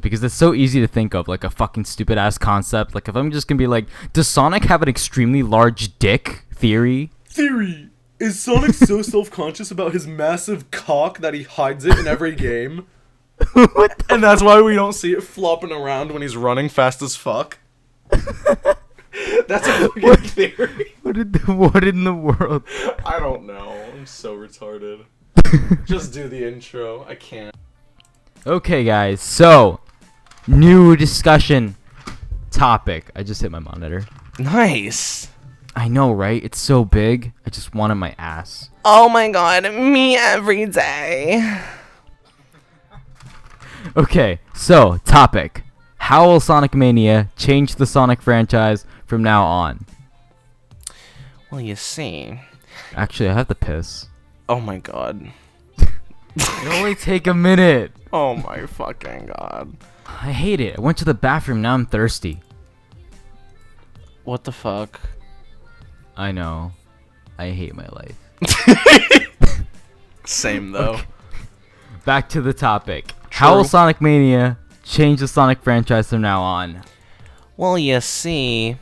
because it's so easy to think of, like a fucking stupid ass concept. Like if I'm just gonna be like, does Sonic have an extremely large dick theory? Theory. Is Sonic so self-conscious about his massive cock that he hides it in every game? And that's why we don't see it flopping around when he's running fast as fuck? That's a good theory. What in the world? I don't know. I'm so retarded. Just do the intro. I can't. Okay, guys. So, new discussion topic. I just hit my monitor. Nice. I know, right? It's so big. I just wanted my ass. Oh my god, me every day. Okay, so, topic. How will Sonic Mania change the Sonic franchise from now on? Well, you see. Actually, I have to piss. Oh my god. It'll only take a minute. Oh my fucking god. I hate it. I went to the bathroom. Now I'm thirsty. What the fuck? I know. I hate my life. Same though. Okay. Back to the topic. How will Sonic Mania change the Sonic franchise from now on? Well, you see,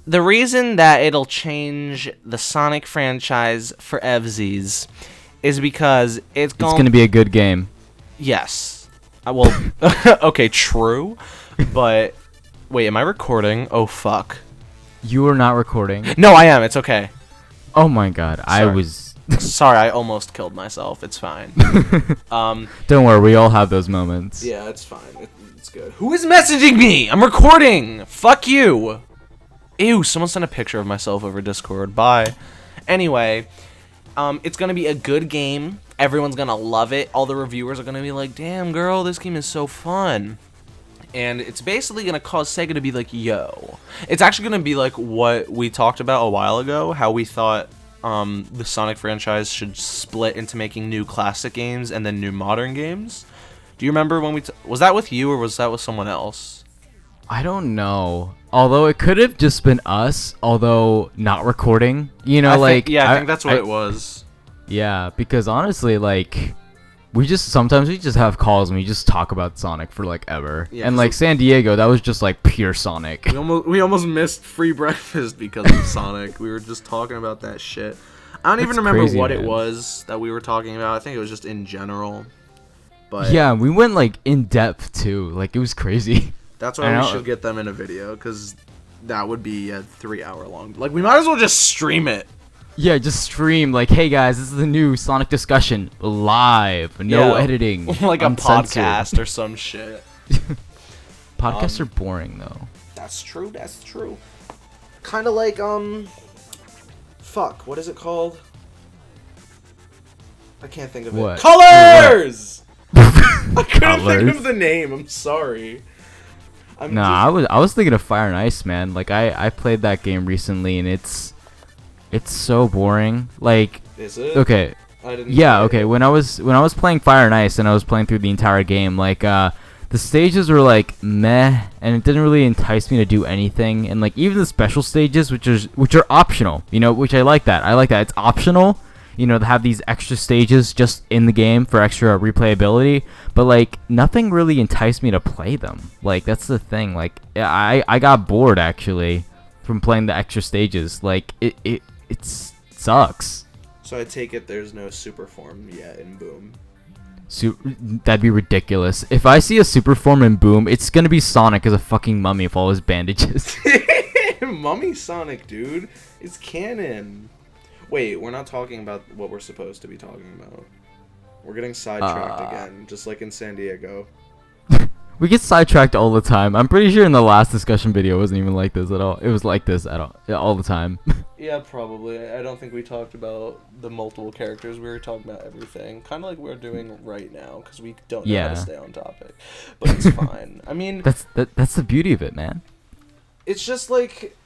the reason that it'll change the Sonic franchise for evsies is because it's going to be a good game. Yes. Well, okay, true. But wait, am I recording? Oh fuck. You are not recording. No, I am. It's okay. Oh my god, Sorry. I was. Sorry, I almost killed myself. It's fine. Don't worry, we all have those moments. Yeah, it's fine. It's good. Who is messaging me? I'm recording. Fuck you. Ew, someone sent a picture of myself over Discord. Bye. Anyway, it's gonna be a good game. Everyone's gonna love it. All the reviewers are gonna be like, damn girl, this game is so fun. And it's basically gonna cause Sega to be like, yo. It's actually gonna be like what we talked about a while ago, how we thought the Sonic franchise should split into making new classic games and then new modern games. Do you remember when was that with you or was that with someone else? I don't know. Although it could have just been us, although not recording. You know, I think that's what it was. Yeah, because honestly, like, sometimes we just have calls and we just talk about Sonic for like ever. Yeah, and like San Diego, that was just like pure Sonic. We almost missed free breakfast because of Sonic. We were just talking about that shit. I don't even remember what it was that we were talking about. I think it was just in general. But yeah, we went like in depth too. Like it was crazy. That's why we should get them in a video, because that would be a 3-hour long. Like we might as well just stream it. Yeah, just stream like, hey guys, this is the new Sonic discussion live, no editing, like uncensored. A podcast or some shit. Podcasts are boring though. That's true. That's true. Kind of like fuck. What is it called? I can't think of it. Colors. I couldn't think of the name. I'm sorry. I was thinking of Fire and Ice, man. Like I played that game recently and it's so boring. Like, is it? Okay. I didn't. Yeah. Okay. When I was playing Fire and Ice and I was playing through the entire game, like the stages were like meh, and it didn't really entice me to do anything. And like even the special stages, which are optional, you know, which I like that. I like that it's optional, you know, to have these extra stages just in the game for extra replayability. But like nothing really enticed me to play them. Like that's the thing. Like I got bored actually from playing the extra stages. Like it sucks. So I take it there's no super form yet in Boom. That'd be ridiculous. If I see a super form in Boom, it's gonna be Sonic as a fucking mummy with all his bandages. Mummy Sonic, dude. It's canon. Wait, we're not talking about what we're supposed to be talking about. We're getting sidetracked again, just like in San Diego. We get sidetracked all the time. I'm pretty sure in the last discussion video it wasn't even like this at all. It was like this all the time. Yeah, probably. I don't think we talked about the multiple characters. We were talking about everything. Kind of like we're doing right now, because we don't know how to stay on topic. But it's fine. I mean... That's the beauty of it, man. It's just like...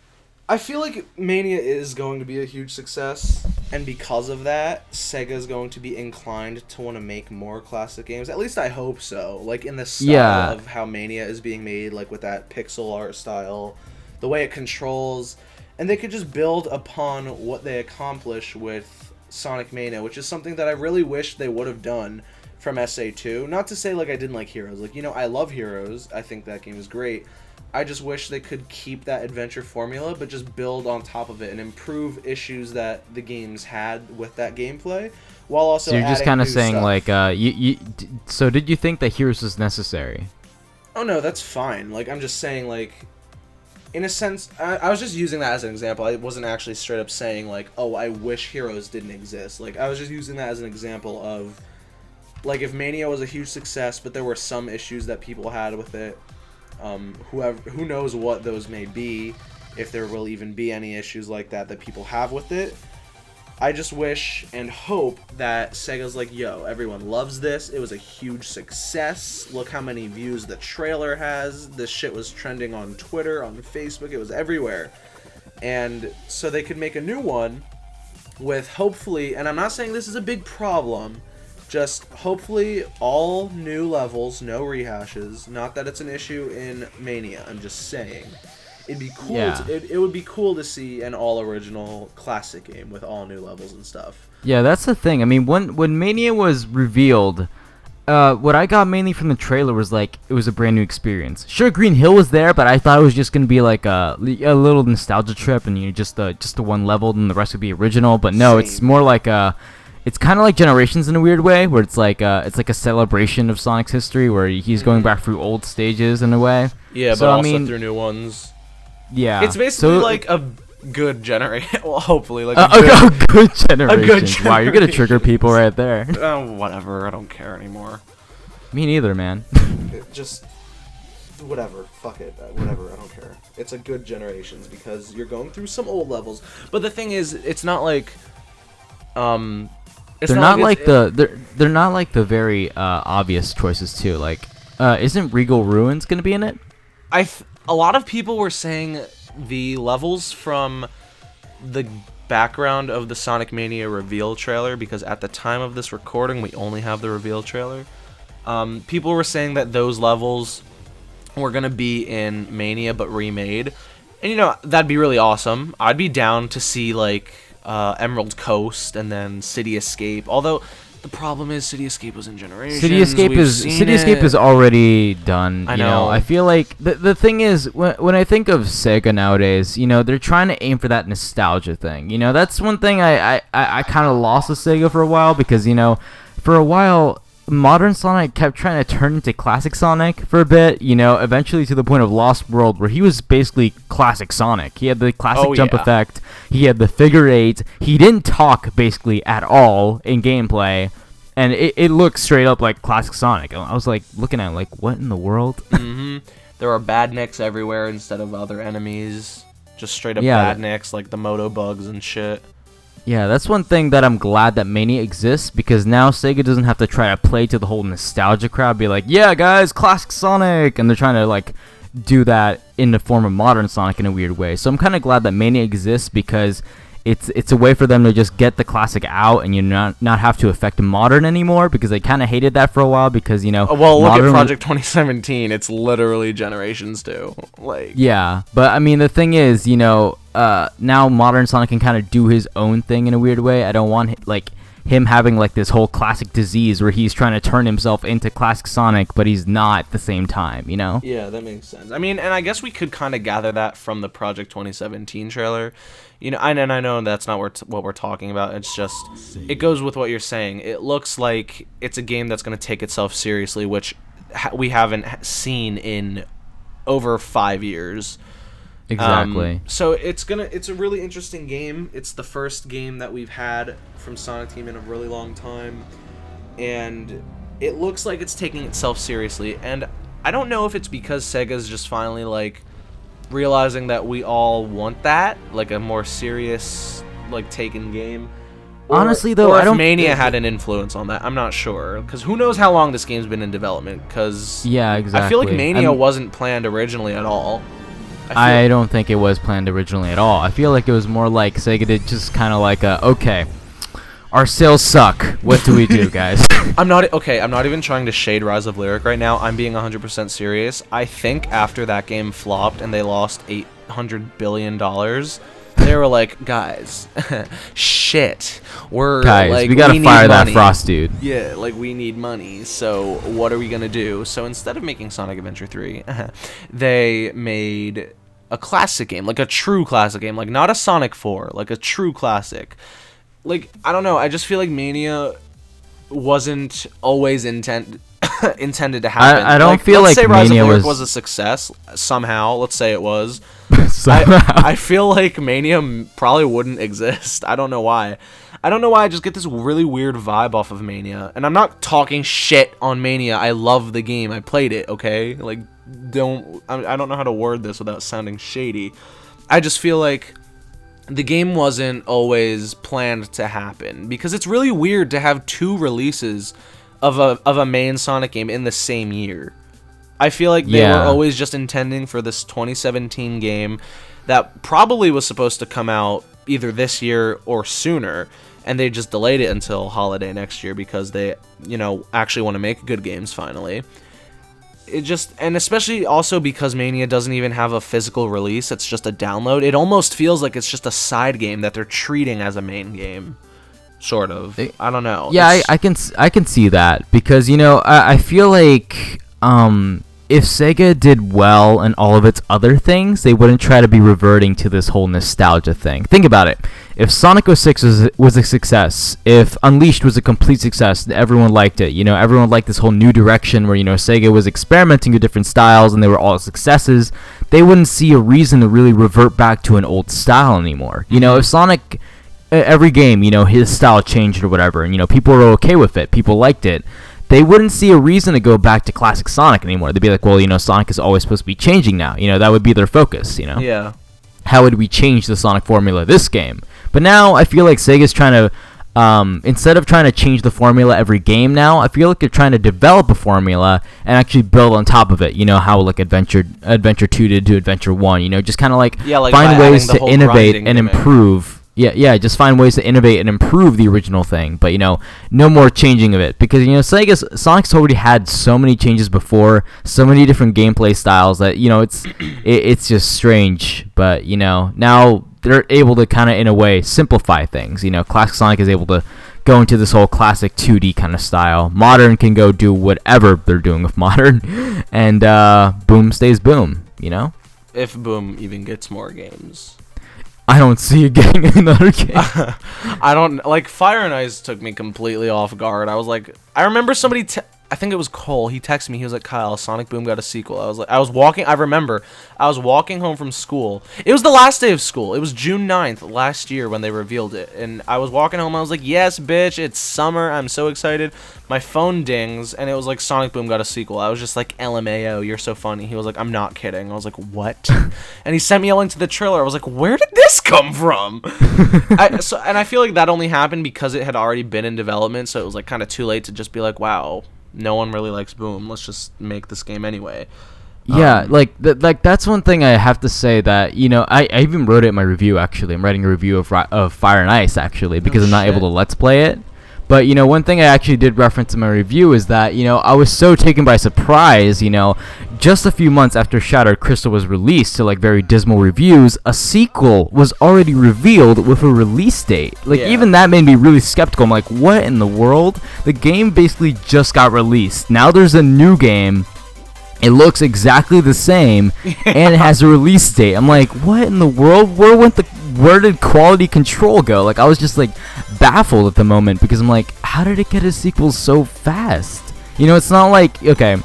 I feel like Mania is going to be a huge success, and because of that, Sega is going to be inclined to want to make more classic games. At least I hope so. Like, in the style of how Mania is being made, like with that pixel art style, the way it controls, and they could just build upon what they accomplish with Sonic Mania, which is something that I really wish they would have done from SA2. Not to say like I didn't like Heroes. Like, you know, I love Heroes. I think that game is great. I just wish they could keep that adventure formula, but just build on top of it and improve issues that the games had with that gameplay, while also. So you're just kind of saying like, so did you think that Heroes was necessary? Oh no, that's fine. Like, I'm just saying, like, in a sense, I was just using that as an example. I wasn't actually straight up saying like, oh, I wish Heroes didn't exist. Like, I was just using that as an example of, like, if Mania was a huge success, but there were some issues that people had with it. Who knows what those may be, if there will even be any issues like that people have with it. I just wish and hope that Sega's like, yo, everyone loves this. It was a huge success. Look how many views the trailer has. This shit was trending on Twitter, on Facebook. It was everywhere. And so they could make a new one with hopefully, and I'm not saying this is a big problem, just hopefully all new levels, no rehashes. Not that it's an issue in Mania, I'm just saying. It'd be cool. Yeah. It would be cool to see an all original classic game with all new levels and stuff. Yeah, that's the thing. I mean, when Mania was revealed, what I got mainly from the trailer was like it was a brand new experience. Sure, Green Hill was there, but I thought it was just gonna be like a little nostalgia trip, and just the one level, and the rest would be original. But no, Same. it's more like it's kind of like Generations in a weird way, where it's like a celebration of Sonic's history, where he's going back through old stages in a way. Yeah, so, but also through new ones. Yeah, it's basically like a good generation. Well, hopefully, like a good generation. A good generation. Wow, you're gonna trigger people right there. Whatever. I don't care anymore. Me neither, man. Just whatever. Fuck it. Whatever. I don't care. It's a good Generations because you're going through some old levels. But the thing is, it's not like they're not like the very obvious choices too. Like, isn't Regal Ruins gonna be in it? A lot of people were saying the levels from the background of the Sonic Mania reveal trailer, because at the time of this recording we only have the reveal trailer. People were saying that those levels were gonna be in Mania but remade, and you know, that'd be really awesome. I'd be down to see like Emerald Coast and then City Escape, although the problem is City Escape was in Generations. City Escape is already done. I you know. I feel like the thing is, when I think of Sega nowadays, you know, they're trying to aim for that nostalgia thing. You know, that's one thing I kind of lost with Sega for a while, because, you know, for a while modern Sonic kept trying to turn into classic Sonic for a bit, you know, eventually to the point of Lost World, where he was basically classic Sonic. He had the classic jump effect, he had the figure eight, he didn't talk basically at all in gameplay, and it looked straight up like classic Sonic. I was like looking at it like, what in the world? There are badniks everywhere instead of other enemies, just straight up badniks like the Moto bugs and shit. Yeah, that's one thing that I'm glad that Mania exists, because now Sega doesn't have to try to play to the whole nostalgia crowd, be like, yeah guys, classic Sonic, and they're trying to like do that in the form of modern Sonic in a weird way. So I'm kind of glad that Mania exists, because it's a way for them to just get the classic out, and you not have to affect modern anymore, because they kind of hated that for a while, because, you know, well, look at Project 2017, it's literally Generations 2. Like, yeah, but I mean, the thing is, you know, now modern Sonic can kind of do his own thing in a weird way. I don't want like him having like this whole classic disease where he's trying to turn himself into classic Sonic, but he's not at the same time, you know? Yeah, that makes sense. I mean, and I guess we could kind of gather that from the Project 2017 trailer. You know, and I know that's not what we're talking about. It's just, it goes with what you're saying. It looks like it's a game that's going to take itself seriously, which we haven't seen in over 5 years. Exactly. So it's a really interesting game. It's the first game that we've had from Sonic Team in a really long time, and it looks like it's taking itself seriously. And I don't know if it's because Sega's just finally like realizing that we all want that, like a more serious, like taken game. Honestly, though, or I if don't. Mania had an influence on that. I'm not sure, because who knows how long this game's been in development? Because yeah, exactly. I feel like Mania wasn't planned originally at all. I don't think it was planned originally at all. I feel like it was more like Sega did just kind of like okay, our sales suck. What do we do, guys? I'm not even trying to shade Rise of Lyric right now. I'm being 100% serious. I think after that game flopped and they lost $800 billion, They were like, guys, shit, Guys, we gotta fire that Frost dude. Yeah, like, we need money, so what are we gonna do? So instead of making Sonic Adventure 3, they made a classic game, like a true classic game, like not a Sonic 4, like a true classic. Like, I don't know, I just feel like Mania wasn't always intended to happen. I don't feel let's like say Rise Mania of Lyric was was a success somehow. Let's say it was. somehow. I feel like Mania probably wouldn't exist. I don't know why. I just get this really weird vibe off of Mania. And I'm not talking shit on Mania. I love the game. I played it, okay? Like, I don't know how to word this without sounding shady. I just feel like the game wasn't always planned to happen, because it's really weird to have 2 releases of a main Sonic game in the same year. I feel like they were always just intending for this 2017 game that probably was supposed to come out either this year or sooner, and they just delayed it until holiday next year because they, actually want to make good games finally. And especially also because Mania doesn't even have a physical release, it's just a download. It almost feels like it's just a side game that they're treating as a main game. Sort of. I don't know. Yeah, I can see that, because I feel like if Sega did well in all of its other things, they wouldn't try to be reverting to this whole nostalgia thing. Think about it. If Sonic 06 was a success, if Unleashed was a complete success, everyone liked it. Everyone liked this whole new direction where Sega was experimenting with different styles and they were all successes. They wouldn't see a reason to really revert back to an old style anymore. If Sonic, every game, his style changed or whatever, and people were okay with it, people liked it, they wouldn't see a reason to go back to classic Sonic anymore. They'd be like, well, Sonic is always supposed to be changing now. That would be their focus, Yeah. How would we change the Sonic formula this game? But now I feel like Sega's trying to, instead of trying to change the formula every game now, I feel like they're trying to develop a formula and actually build on top of it. How like Adventure 2 did to Adventure 1, just kind of like find ways to innovate and improve. Yeah, just find ways to innovate and improve the original thing, but no more changing of it, because Sonic's already had so many changes before, so many different gameplay styles that it's just strange. But now they're able to kind of, in a way, simplify things. Classic Sonic is able to go into this whole classic 2D kind of style. Modern can go do whatever they're doing with Modern, and Boom stays Boom. If Boom even gets more games. I don't see it getting another game. I don't, like, Fire and Ice took me completely off guard. I was like, I remember somebody, I think it was Cole, he texted me, he was like, Kyle, Sonic Boom got a sequel. I was walking home from school. It was the last day of school. It was June 9th last year when they revealed it. And I was walking home, I was like, yes, bitch, it's summer, I'm so excited. My phone dings, and it was like, Sonic Boom got a sequel. I was just like, LMAO, you're so funny. He was like, I'm not kidding. I was like, what? And he sent me a link to the trailer. I was like, where did this come from? And I feel like that only happened because it had already been in development, so it was like kind of too late to just be like, wow, no one really likes Boom. Let's just make this game anyway. Yeah, that's one thing I have to say that, I even wrote it in my review, actually. I'm writing a review of Fire and Ice, actually, because I'm not able to Let's Play it. But, one thing I actually did reference in my review is that, I was so taken by surprise, just a few months after Shattered Crystal was released to, like, very dismal reviews, a sequel was already revealed with a release date. Like, even that made me really skeptical. I'm like, what in the world? The game basically just got released. Now there's a new game. It looks exactly the same, and it has a release date. I'm like, what in the world? Where did quality control go? Like, I was just, like, baffled at the moment, because I'm like, how did it get a sequel so fast? It's not like, okay,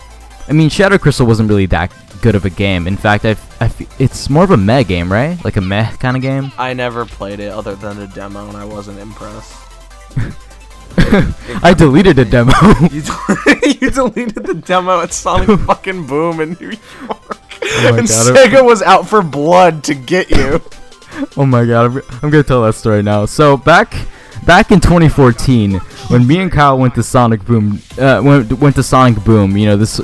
I mean, Shadow Crystal wasn't really that good of a game. In fact, it's more of a meh game, right? Like a meh kind of game. I never played it other than a demo, and I wasn't impressed. I deleted the demo. You deleted the demo at Sonic fucking Boom in New York. Oh and Sega was out for blood to get you. Oh my god, I'm gonna tell that story now. So back in 2014, when me and Kyle went to Sonic Boom, went to Sonic Boom, this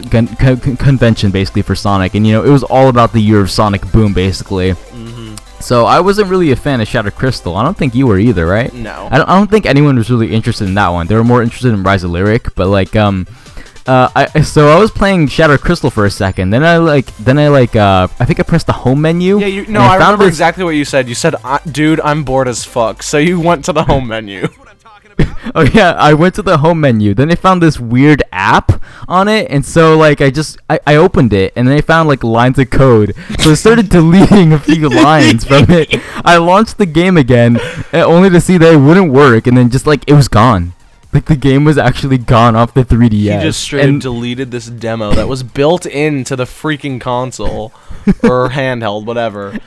convention basically for Sonic, and it was all about the year of Sonic Boom basically. Mm-hmm. So I wasn't really a fan of Shattered Crystal. I don't think you were either, right? No. I don't think anyone was really interested in that one. They were more interested in Rise of Lyric, but like So I was playing Shattered Crystal for a second. Then I think I pressed the home menu. Yeah, I remember exactly what you said. You said, "Dude, I'm bored as fuck." So you went to the home menu. Oh yeah, I went to the home menu. Then I found this weird app on it, and so like I opened it, and then I found like lines of code. So I started deleting a few lines from it. I launched the game again, only to see that it wouldn't work, and then just like it was gone. Like the game was actually gone off the 3DS. You just straight up deleted this demo that was built into the freaking console or handheld, whatever.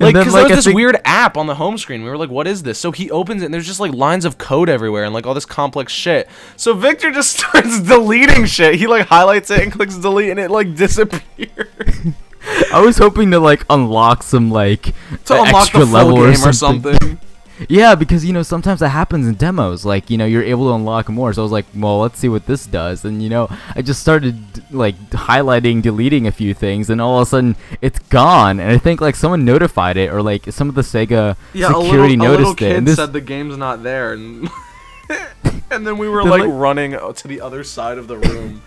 Like, because there was this weird app on the home screen. We were like, what is this? So he opens it, and there's just, like, lines of code everywhere and, like, all this complex shit. So Victor just starts deleting shit. He, like, highlights it and clicks delete, and it, like, disappears. I was hoping to, like, unlock some, like, extra level or something. Yeah, because, you know, sometimes that happens in demos. Like, you know, you're able to unlock more. So I was like, well, let's see what this does. And, you know, I just started, like, highlighting, deleting a few things. And all of a sudden, it's gone. And I think, like, someone notified it. Or, like, some of the Sega security noticed it. A little kid said the game's not there. And, and then we were, like, running to the other side of the room.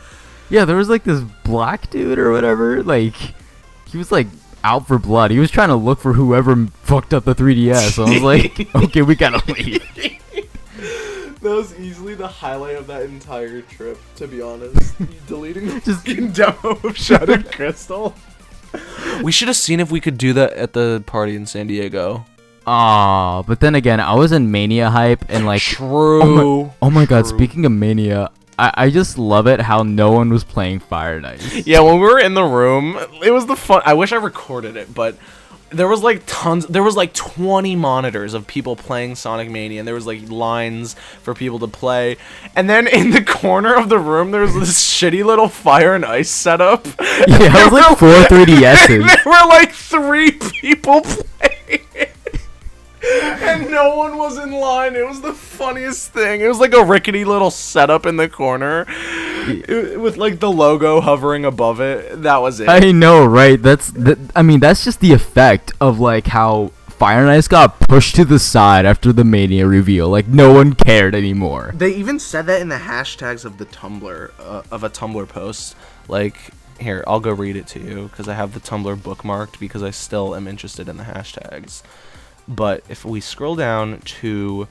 Yeah, there was, like, this black dude or whatever. Like, he was, like, out for blood. He was trying to look for whoever fucked up the 3DS. So I was like, okay, we gotta leave. That was easily the highlight of that entire trip, to be honest. Deleting the just demo of Shattered Crystal. We should have seen if we could do that at the party in San Diego. Ah, but then again, I was in Mania hype and like true. Oh my god, speaking of Mania, I just love it how no one was playing Fire and Ice. Yeah, when we were in the room, it was the fun. I wish I recorded it, but there was like tons. There was like 20 monitors of people playing Sonic Mania, and there was like lines for people to play. And then in the corner of the room, there was this shitty little Fire and Ice setup. Yeah, it was like 4 3DSs. There were like 3 people playing. And no one was in line. It was the funniest thing. It was like a rickety little setup in the corner with like the logo hovering above it. That was it. I know, right? I mean, that's just the effect of like how Fire and Ice got pushed to the side after the Mania reveal. Like no one cared anymore. They even said that in the hashtags of the Tumblr of a Tumblr post. Like, here, I'll go read it to you because I have the Tumblr bookmarked because I still am interested in the hashtags. But if we scroll down to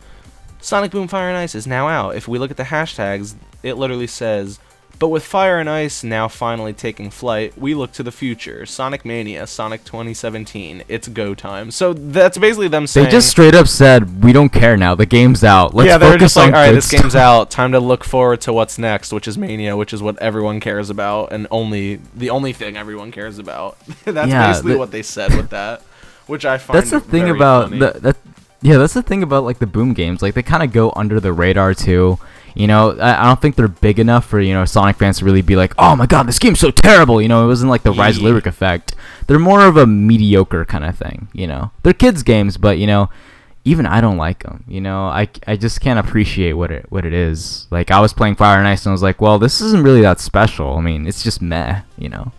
Sonic Boom Fire and Ice is now out. If we look at the hashtags, it literally says, but with Fire and Ice now finally taking flight, we look to the future. Sonic Mania, Sonic 2017, it's go time. So that's basically them saying... They just straight up said, we don't care now, the game's out. Let's they're focus just like, on alright, good this game's out. Time to look forward to what's next, which is Mania, which is what everyone cares about, and the only thing everyone cares about. That's basically what they said with that. Which I find that's the thing very about funny. that's the thing about like the Boom games. Like they kind of go under the radar too. You know, I don't think they're big enough for, you know, Sonic fans to really be like, oh my god, this game's so terrible. You know, it wasn't like the Rise Lyric effect. They're more of a mediocre kind of thing. You know, they're kids games, but you know, even I don't like them. You know, I just can't appreciate what it is. Like I was playing Fire and Ice and I was like, well, this isn't really that special. I mean, it's just meh. You know.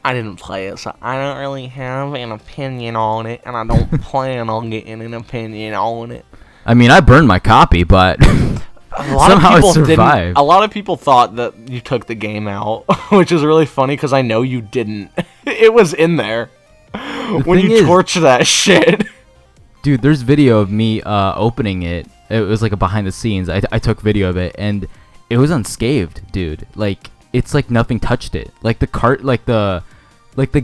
I didn't play it, so I don't really have an opinion on it, and I don't plan on getting an opinion on it. I mean, I burned my copy, but somehow it survived. A lot of people thought that you took the game out, which is really funny because I know you didn't. It was in there when you torched that shit. Dude, there's video of me opening it. It was like a behind the scenes. I took video of it, and it was unscathed, dude. Like it's like nothing touched it. Like the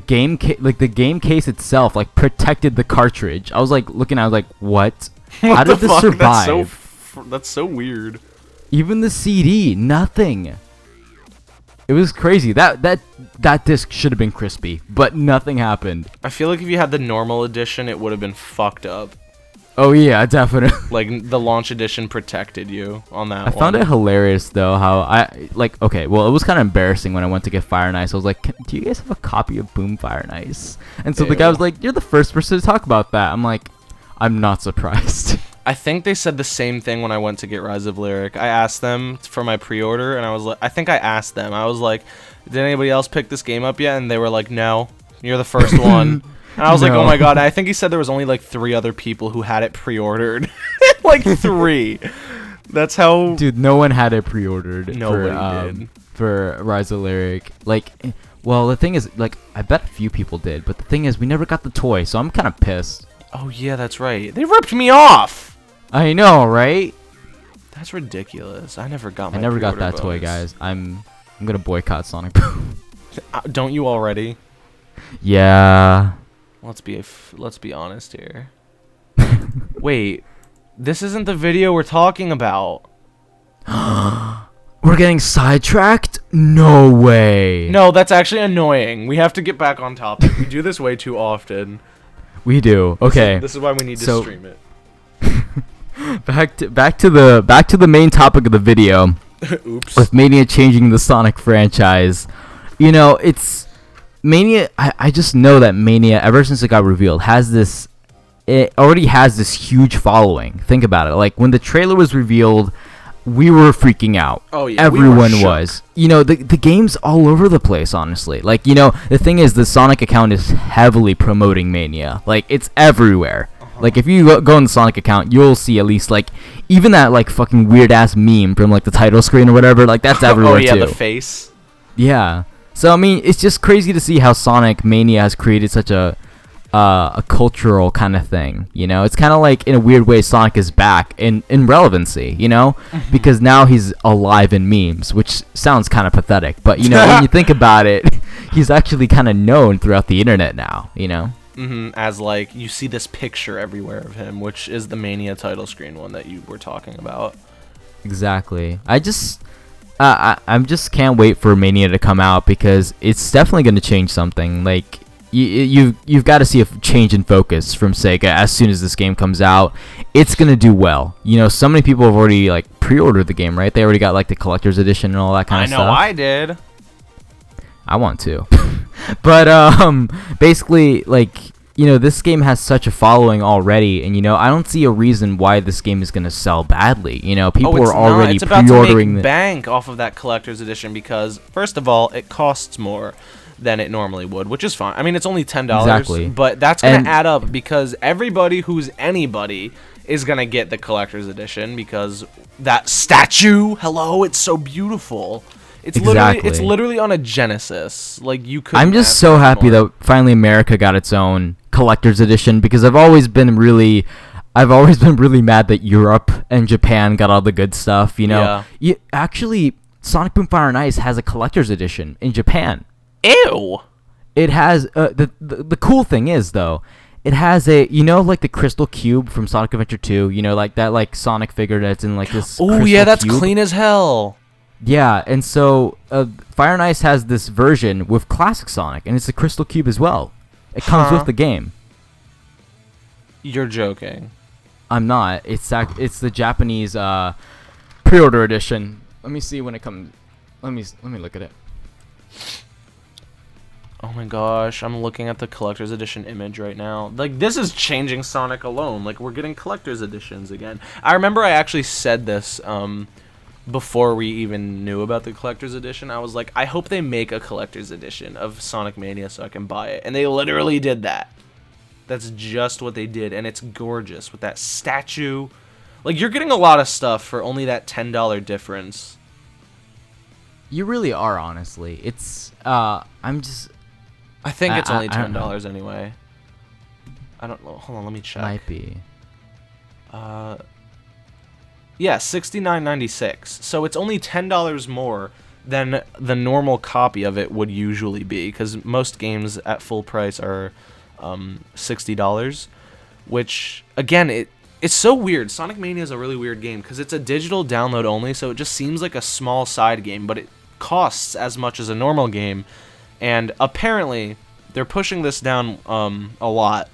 game case itself like protected the cartridge. I was like looking, I was like, what? How did this survive? That's so weird. Even the CD, nothing. It was crazy. That disc should have been crispy, but nothing happened. I feel like if you had the normal edition, it would have been fucked up. Oh yeah, definitely. Like the launch edition protected you on that. I found it hilarious though how okay, well it was kind of embarrassing when I went to get Fire and Ice. I was like, do you guys have a copy of Boom Fire and Ice? And so the guy was like, you're the first person to talk about that. I'm like, I'm not surprised. I think they said the same thing when I went to get Rise of Lyric. I asked them for my pre-order, and I was like, I think I asked them. I was like, did anybody else pick this game up yet? And they were like, no, you're the first one. And I was like, oh my god. I think he said there was only like 3 other people who had it pre-ordered. Like 3. That's how... Dude, no one had it pre-ordered. Nobody did. for Rise of Lyric. Like, well, the thing is, like, I bet a few people did, but the thing is, we never got the toy, so I'm kind of pissed. Oh yeah, that's right. They ripped me off. I know, right? That's ridiculous. I never got my I never got pre-order that toy, bonus. guys. I'm gonna boycott Sonic Boom. Don't you already? Yeah. Let's be honest here. Wait, this isn't the video we're talking about. We're getting sidetracked? No way. No, that's actually annoying. We have to get back on topic. We do this way too often. We do. Okay. This is why we need to stream it. back to the main topic of the video. Oops. With Mania changing the Sonic franchise. You know, it's Mania. I just know that Mania, ever since it got revealed, it already has this huge following. Think about it. Like, when the trailer was revealed, we were freaking out. Oh yeah, everyone was. You know, the game's all over the place, honestly. Like, you know, the thing is, the Sonic account is heavily promoting Mania. Like, it's everywhere. Like, if you go on the Sonic account, you'll see at least, like, even that, like, fucking weird-ass meme from, like, the title screen or whatever. Like, that's everywhere, too. Oh, yeah, too. the face. Yeah. So, I mean, it's just crazy to see how Sonic Mania has created such a cultural kind of thing, you know? It's kind of like, in a weird way, Sonic is back in relevancy, you know? Because now he's alive in memes, which sounds kind of pathetic. But, you know, when you think about it, he's actually kind of known throughout the internet now, you know? As, like, you see this picture everywhere of him, which is the Mania title screen one that you were talking about. Exactly. I just can't wait for Mania to come out, because it's definitely going to change something. Like, you've got to see a change in focus from Sega as soon as this game comes out. It's going to do well. You know, so many people have already, like, pre-ordered the game, right? They already got, like, the collector's edition and all that kind of stuff. I know I did. I want to. But basically, like, you know, this game has such a following already, and, you know, I don't see a reason why this game is going to sell badly. You know, people are already pre-ordering. It's about to make bank off of that collector's edition because, first of all, it costs more than it normally would, which is fine. I mean, it's only $10, exactly. But that's going to add up because everybody who's anybody is going to get the collector's edition because that statue, hello, it's so beautiful. It's literally on a Genesis. Like, you could. I'm just so happy that finally America got its own collector's edition, because I've always been really mad that Europe and Japan got all the good stuff, you know. Yeah. Actually, Sonic Boom Fire and Ice has a collector's edition in Japan. Ew. It has the cool thing is, though, it has a, you know, like the crystal cube from Sonic Adventure 2, you know, like that, like Sonic figure that's in like this. Oh yeah, that's clean as hell. Yeah, and so Fire and Ice has this version with Classic Sonic, and it's a crystal cube as well. It comes with the game. You're joking. I'm not. It's the Japanese pre-order edition. Let me see when it comes. Let me look at it. Oh my gosh, I'm looking at the collector's edition image right now. Like, this is changing Sonic alone. Like, we're getting collector's editions again. I remember I actually said this before we even knew about the collector's edition. I was like, I hope they make a collector's edition of Sonic Mania so I can buy it. And they literally did that. That's just what they did, and it's gorgeous with that statue. Like, you're getting a lot of stuff for only that $10 difference. You really are, honestly. It's I think it's only $10 anyway. I don't know. Hold on, let me check. Might be. Yeah, $69.96. So it's only $10 more than the normal copy of it would usually be, because most games at full price are $60, which, again, it's so weird. Sonic Mania is a really weird game because it's a digital download only, so it just seems like a small side game, but it costs as much as a normal game, and apparently they're pushing this down a lot.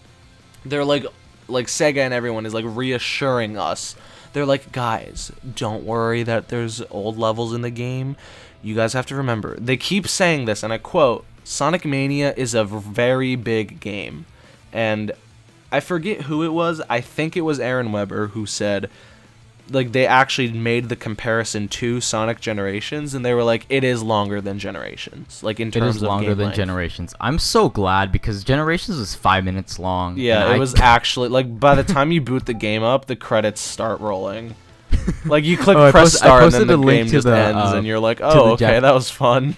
They're like Sega and everyone is like reassuring us. They're like, guys, don't worry that there's old levels in the game. You guys have to remember. They keep saying this, and I quote, Sonic Mania is a very big game. And I forget who it was. I think it was Aaron Weber who said, like, they actually made the comparison to Sonic Generations, and they were like, it is longer than Generations. Like, in terms of game length. It is longer than Generations. I'm so glad, because Generations was 5 minutes long. Yeah, it was actually, like, by the time you boot the game up, the credits start rolling. Like you click I press start and then posted the a link game to just the, ends and you're like, the oh, okay, Jap- that was fun.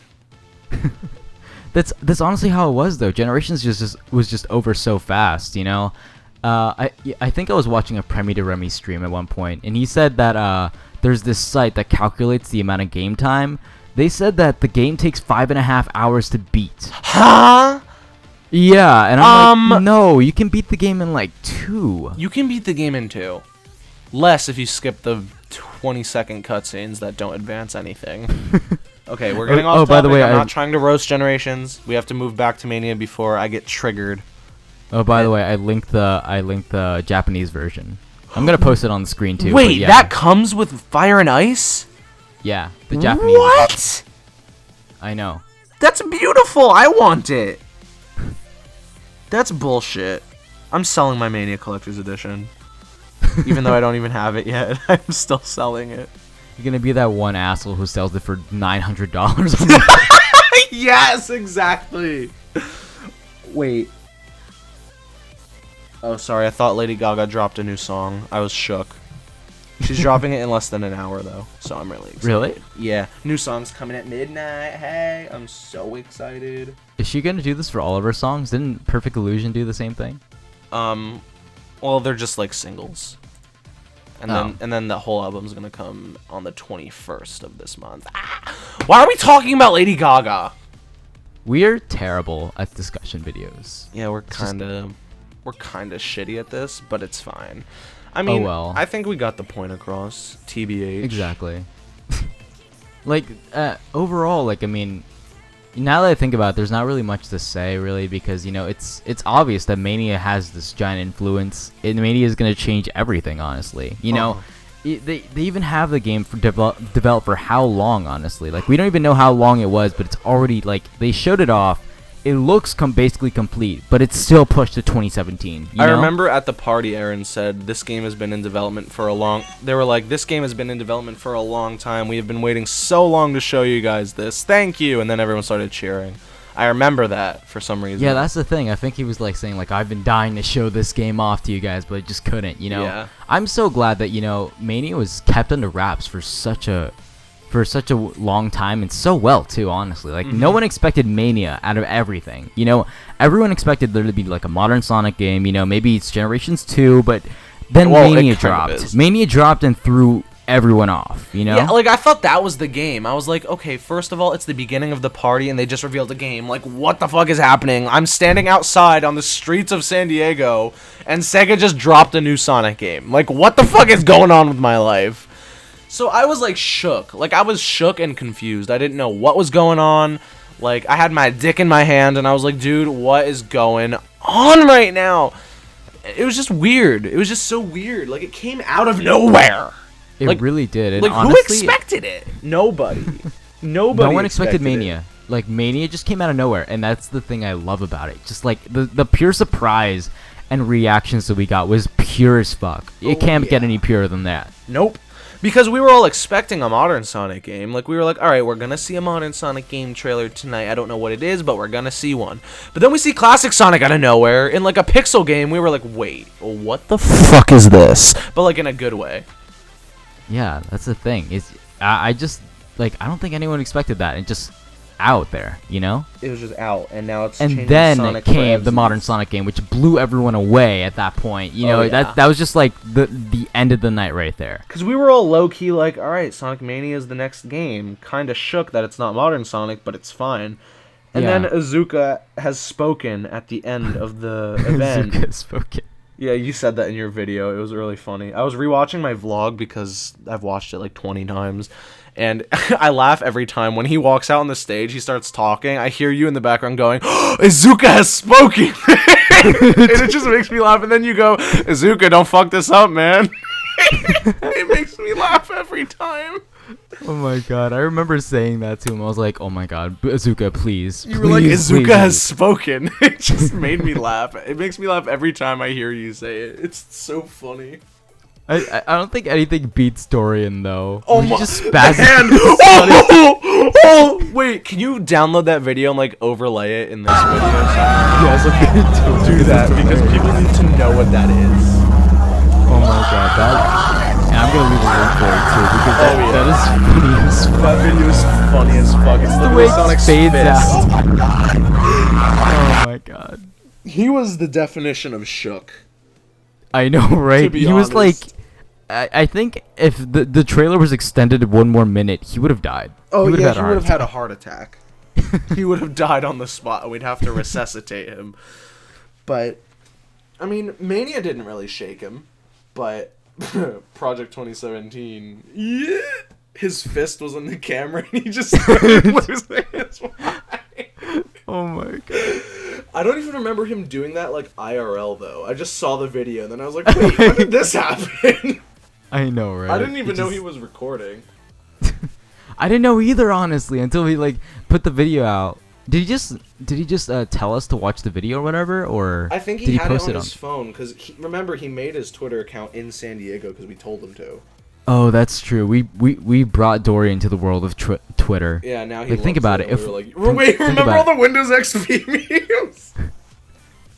That's honestly how it was though. Generations was just over so fast, you know. I think I was watching a Premi de Remy stream at one point, and he said that there's this site that calculates the amount of game time. They said that the game takes 5.5 hours to beat. Huh? Yeah, and I'm like, no, you can beat the game in like 2. You can beat the game in 2. Less if you skip the 20-second cutscenes that don't advance anything. Okay, we're getting off topic. By the way, I'm not trying to roast Generations. We have to move back to Mania before I get triggered. Oh, by the way, I linked the Japanese version. I'm gonna post it on the screen too. Wait, yeah. that comes with Fire and Ice? Yeah, the Japanese. What? I know. That's beautiful. I want it. That's bullshit. I'm selling my Mania Collector's Edition. Even though I don't even have it yet, I'm still selling it. You're gonna be that one asshole who sells it for $900. Yes, exactly. Wait. Oh, sorry. I thought Lady Gaga dropped a new song. I was shook. She's dropping it in less than an hour, though, so I'm really excited. Really? Yeah. New song's coming at midnight. Hey, I'm so excited. Is she gonna do this for all of her songs? Didn't Perfect Illusion do the same thing? Well, they're just like singles. And then the whole album's gonna come on the 21st of this month. Ah! Why are we talking about Lady Gaga? We're terrible at discussion videos. Yeah, we're kind of shitty at this, but it's fine. I mean, well. I think we got the point across. TBH. Exactly. Like, overall, like, I mean, now that I think about it, there's not really much to say, really, because, you know, it's obvious that Mania has this giant influence. Mania is going to change everything, honestly. You know, they even have the game for developed for how long, honestly. Like, we don't even know how long it was, but it's already, like, they showed it off. It looks basically complete, but it's still pushed to 2017. I remember at the party, Aaron said, this game has been in development for a long... They were like, this game has been in development for a long time. We have been waiting so long to show you guys this. Thank you. And then everyone started cheering. I remember that for some reason. Yeah, that's the thing. I think he was like saying, like, I've been dying to show this game off to you guys, but I just couldn't, you know? Yeah. I'm so glad that, you know, Mania was kept under wraps for such a long time, and so well too, honestly. Like, no one expected Mania out of everything, you know. Everyone expected there to be like a modern Sonic game, you know, maybe it's Generations 2, but then Mania dropped and threw everyone off, you know. Yeah, like, I thought that was the game. I was like, okay, first of all, it's the beginning of the party and they just revealed the game. Like, what the fuck is happening? I'm standing outside on the streets of San Diego and Sega just dropped a new Sonic game. Like, what the fuck is going on with my life? So I was, like, shook. Like, I was shook and confused. I didn't know what was going on. Like, I had my dick in my hand, and I was like, dude, what is going on right now? It was just weird. It was just so weird. Like, it came out of nowhere. It like, really did. And like, honestly, who expected it? Nobody. Nobody. No one expected it. Mania. Like, Mania just came out of nowhere, and that's the thing I love about it. Just, like, the pure surprise and reactions that we got was pure as fuck. It can't get any purer than that. Nope. Because we were all expecting a modern Sonic game. Like, we were like, alright, we're gonna see a modern Sonic game trailer tonight. I don't know what it is, but we're gonna see one. But then we see classic Sonic out of nowhere in, like, a pixel game. We were like, wait, what the fuck is this? But, like, in a good way. Yeah, that's the thing. I just, like, I don't think anyone expected that. And just out there, you know? It was just out, and now it's and then Sonic came the modern Sonic game, which blew everyone away at that point. You know, that was just like the end of the night right there. Because we were all low-key like, alright, Sonic Mania is the next game. Kind of shook that it's not modern Sonic, but it's fine. And then Azuka has spoken at the end of the event. Azuka has spoken. Yeah, you said that in your video. It was really funny. I was rewatching my vlog because I've watched it like 20 times. And I laugh every time. When he walks out on the stage, he starts talking. I hear you in the background going, oh, Azuka has spoken! And it just makes me laugh. And then you go, Azuka, don't fuck this up, man. It makes me laugh every time. Oh my god, I remember saying that to him. I was like, oh my god, Azuka, please. You were like, Azuka has spoken. It just made me laugh. It makes me laugh every time I hear you say it. It's so funny. I don't think anything beats Dorian though. Oh my just spasm. Oh, wait, can you download that video and like overlay it in this video? Yes, I'm going to do that because people need to know what that is. Oh my god, that And I'm gonna leave a link for it too because that is funny as fuck. That video is funny as fuck. It's The way it Sonic's fades fist. out. Oh my god. He was the definition of shook. I know, right? To be He was like, honest. I think if the trailer was extended 1 more minute, he would have died. Oh, he would yeah, have he would have had a heart attack. He would have died on the spot. We'd have to resuscitate him. But, I mean, Mania didn't really shake him. But Project 2017, yeah, his fist was on the camera and he just started losing his mind. Oh my god. I don't even remember him doing that like IRL though. I just saw the video and then I was like, wait, when did this happen? I know, right? I didn't even know he was recording. I didn't know either, honestly, until he like put the video out. Did he just tell us to watch the video or whatever, or I think did he had it post on his phone because remember he made his Twitter account in San Diego because we told him to. Oh, that's true. We brought Dory into the world of Twitter. Yeah, now he like, think about it. If we were like, wait, remember all the Windows XP memes?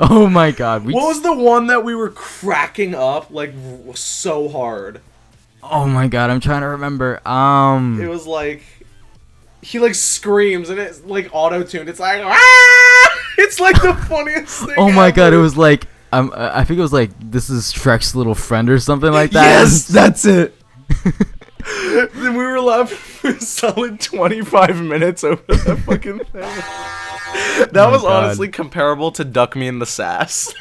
Oh my god. What was the one that we were cracking up like so hard? Oh my god, I'm trying to remember. It was like he like screams and it's like auto-tuned. It's like ah! It's like the funniest thing. Oh my ever. god, it was like I think it was like this is Shrek's little friend or something like that. Yes, that's it. Then we were laughing for a solid 25 minutes over that fucking thing. That was God. honestly comparable to Duck Me in the Sass.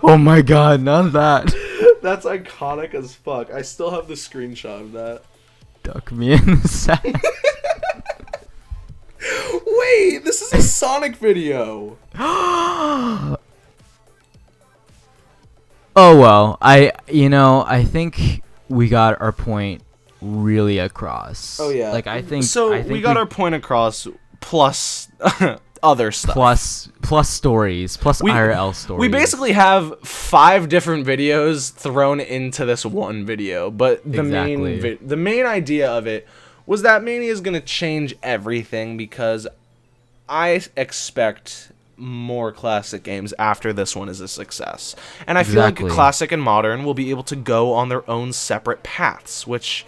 Oh my god, none of that. That's iconic as fuck. I still have the screenshot of that. Duck me in the sack. Wait, this is a Sonic video. Oh well, I think we got our point really across. Oh yeah. Like I think we got our point across plus other stuff. plus stories, plus IRL stories. We basically have 5 different videos thrown into this one video, but the main idea of it was that Mania is going to change everything because I expect more classic games after this one is a success. And I feel like classic and modern will be able to go on their own separate paths, which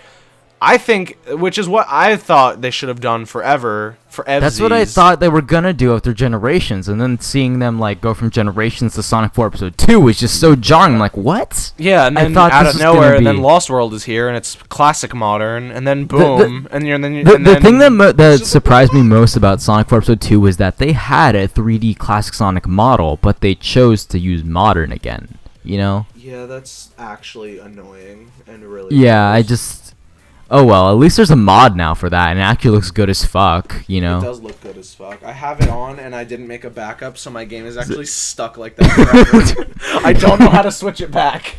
is what I thought they should have done forever for evsies. That's what I thought they were gonna do after Generations, and then seeing them like go from Generations to Sonic 4 Episode 2 was just so jarring. I'm like, what? Yeah, and then out of nowhere, and then Lost World is here, and it's classic modern, and then boom, the thing that surprised me most about Sonic 4 Episode 2 was that they had a 3D classic Sonic model, but they chose to use modern again. You know? Yeah, that's actually annoying and really. Yeah, oh well, at least there's a mod now for that, and it actually looks good as fuck, you know? It does look good as fuck. I have it on, and I didn't make a backup, so my game is actually stuck like that forever. I don't know how to switch it back.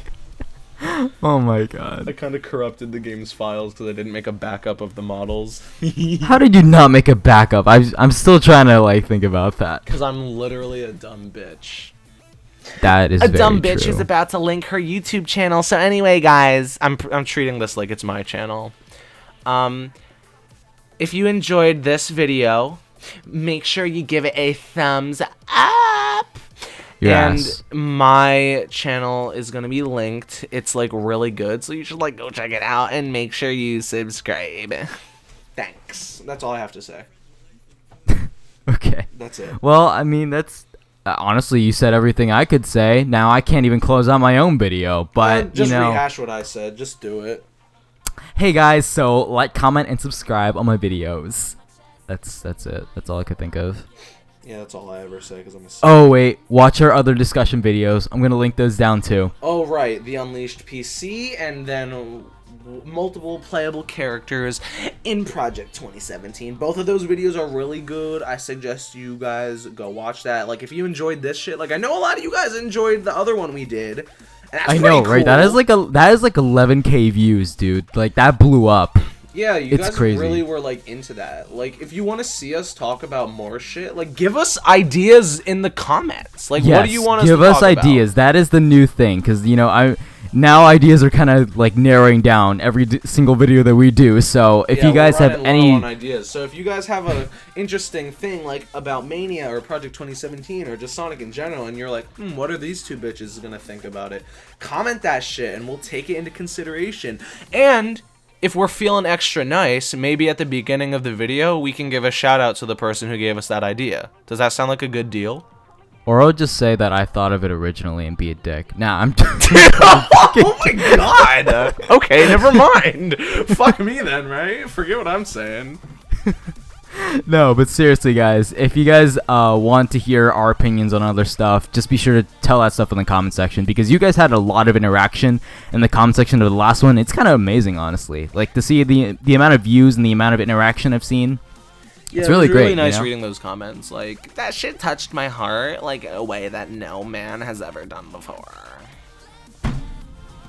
Oh my god. I kind of corrupted the game's files because I didn't make a backup of the models. How did you not make a backup? I'm still trying to, like, think about that. Because I'm literally a dumb bitch. That is a dumb very bitch true. is about to link her YouTube channel. So anyway, guys, I'm treating this like it's my channel. If you enjoyed this video, make sure you give it a thumbs up. Yes. And my channel is gonna be linked. It's like really good, so you should like go check it out and make sure you subscribe. Thanks. That's all I have to say. Okay. That's it. Well, I mean, that's honestly, you said everything I could say. Now I can't even close out my own video, but just you know, rehash what I said. Just do it. Hey guys, so like, comment, and subscribe on my videos. That's it. That's all I could think of. Yeah, that's all I ever say because I'm a. Oh wait, watch our other discussion videos. I'm gonna link those down too. Oh right, the Unleashed PC, and then multiple playable characters in Project 2017. Both of those videos are really good. I suggest you guys go watch that. Like, if you enjoyed this shit, like I know a lot of you guys enjoyed the other one we did. And that's I know, cool. right? That is like 11K views, dude. Like that blew up. Yeah, you It's guys crazy. really were like into that. Like, if you want to see us talk about more shit, like give us ideas in the comments. Like, Yes, what do you want us to give us talk about? ideas. That is the new thing, because you know now ideas are kind of like narrowing down every single video that we do. So if you guys have any ideas, so if you guys have a interesting thing like about Mania or Project 2017 or just Sonic in general, and you're like, what are these two bitches gonna think about it? Comment that shit, and we'll take it into consideration. And if we're feeling extra nice, maybe at the beginning of the video, we can give a shout out to the person who gave us that idea. Does that sound like a good deal? Or I'll just say that I thought of it originally and be a dick. Nah, I'm oh my god! Okay, never mind. Fuck me then, right? Forget what I'm saying. No, but seriously, guys, if you guys want to hear our opinions on other stuff, just be sure to tell that stuff in the comment section, because you guys had a lot of interaction in the comment section of the last one. It's kind of amazing, honestly. Like, to see the amount of views and the amount of interaction I've seen. Yeah, it's really great. Really nice you know? reading those comments. Like, that shit touched my heart, like, in a way that no man has ever done before.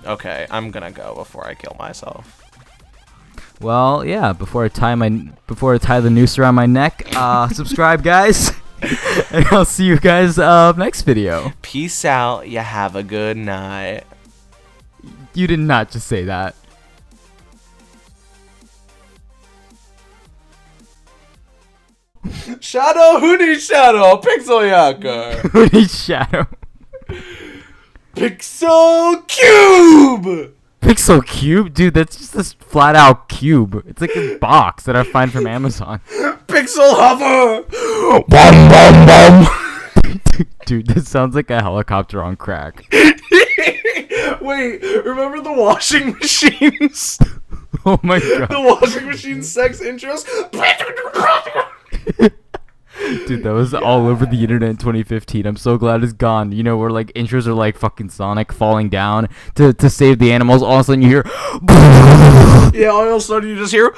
Okay, I'm gonna go before I kill myself. Well, yeah. Before I tie the noose around my neck, subscribe, guys, and I'll see you guys next video. Peace out. You have a good night. You did not just say that. Shadow, who needs Shadow? Pixel Yaka. Who needs Shadow? Pixel Cube. Pixel Cube? Dude, that's just this flat out cube. It's like a box that I find from Amazon. Pixel Hover. Bum, bum, bum. Dude, this sounds like a helicopter on crack. Wait, remember the washing machines? Oh my god. The washing machine sex intros? Dude, that was all over the internet in 2015. I'm so glad it's gone. You know, where like intros are like fucking Sonic falling down to save the animals. All of a sudden you hear yeah, all of a sudden you just hear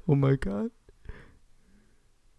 oh my god.